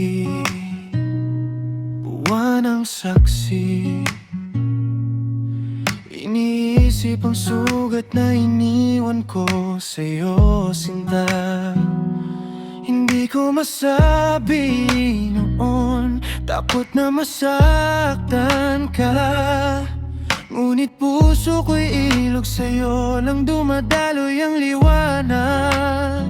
gabi, buwan ang saksi. Iniisip ang sugat na iniwan ko sa'yo, sinta. Hindi ko masabi noon, takot na masaktan ka. Ngunit puso ko'y ilog sa'yo lang dumadaloy ang liwanag.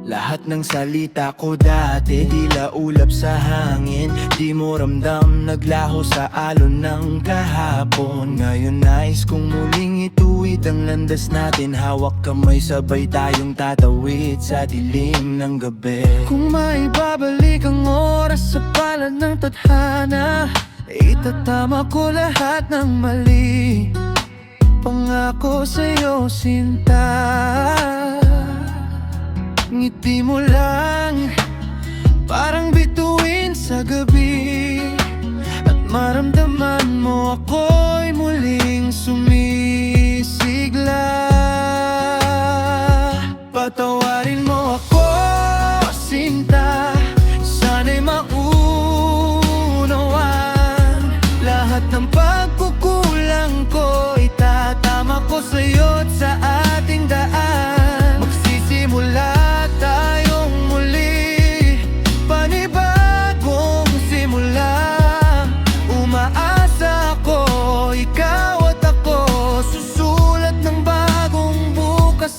Lahat ng salita ko dati tila ulap sa hangin. Di mo ramdam, naglaho sa alon ng kahapon. Ngayon nais kong muling ituwid ang landas natin. Hawak kamay, sabay tayong tatawid sa dilim ng gabi. Kung maibabalik ang oras sa palad ng tadhana, itatama ko lahat ng mali. Pangako sa'yo, sinta. Ngiti mo lang, parang bituin sa gabi. At maramdaman mo ako'y muling sumisigla. Patawarin mo ako, sinta. Sana'y maunawan. Lahat ng pagkukulang ko itatama ko sa'yo at sa ating daan. Magsisimula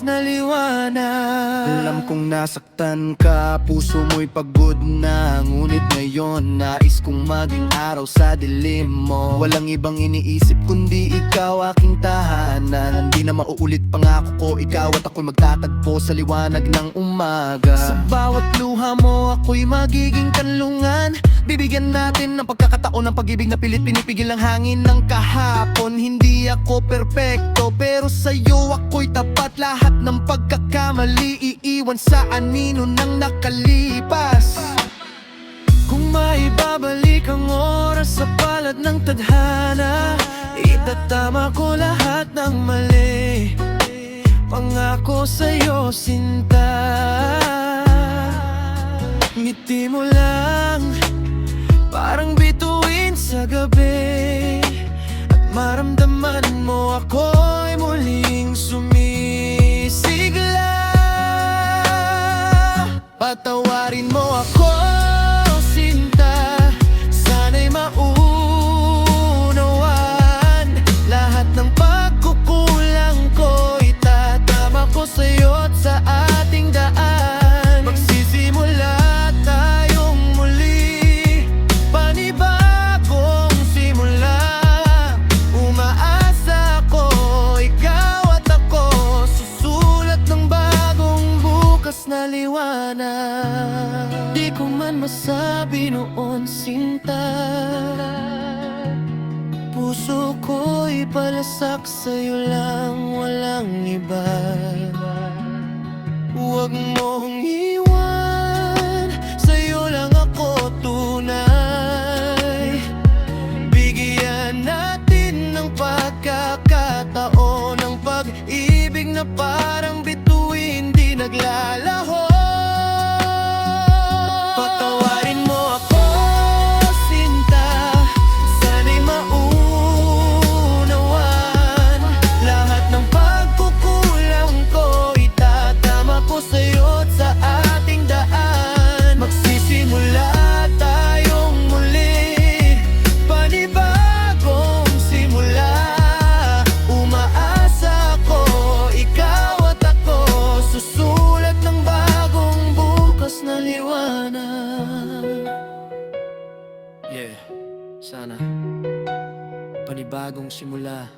na liwanag. Alam kong nasaktan ka, puso mo'y pagod na. Ngunit ngayon, nais kong maging araw sa dilim mo. Walang ibang iniisip kundi ikaw aking tahanan. Hindi na mauulit pangako ko, ikaw at ako'y magtatagpo sa liwanag ng umaga. Sa bawat luha mo, ako'y magiging kanlungan. Bibigyan natin ng pagkakataon ng pag-ibig na pilit pinipigil ang hangin ng kahapon. Hindi ako perpekto, pero sa'yo ako'y tapat. Lahat ng pagkakamali iiwan sa anino ng nakalipas. Kung maibabalik ang oras sa palad ng tadhana, itatama ko lahat ng mali. Pangako sa'yo, sinta. Ngiti mo lang, parang bituin sa gabi. At maramdaman mo ako'y muling sumisigla. Patawarin mo ako, sinta. Sana'y maunawan. Lahat ng pagkukulang ko itatama ko sa'yo at sa ating daan. Magsisimula tayong muli, panibagong simula. Umaasa ko, ikaw at ako, susulat ng bagong bukas na liwanag. Di ko man masabi noon, sinta. Puso ko'y palasak sa'yo lang, walang iba. Huwag mong iwan, sa'yo lang ako tunay. Bigyan natin ng pagkakataon ng pag-ibig na parang bituin di naglalaho. Patawarin mo ako, sinta. Sana'y maunawan. Lahat ng pagkukulang ko itatama ko sa'yo at sa ating daan. Magsisimula tayong muli, panibagong simula. Umaasa ko, ikaw at ako, susulat ng bagong bukas na liwanag. Yeah, sana panibagong simula.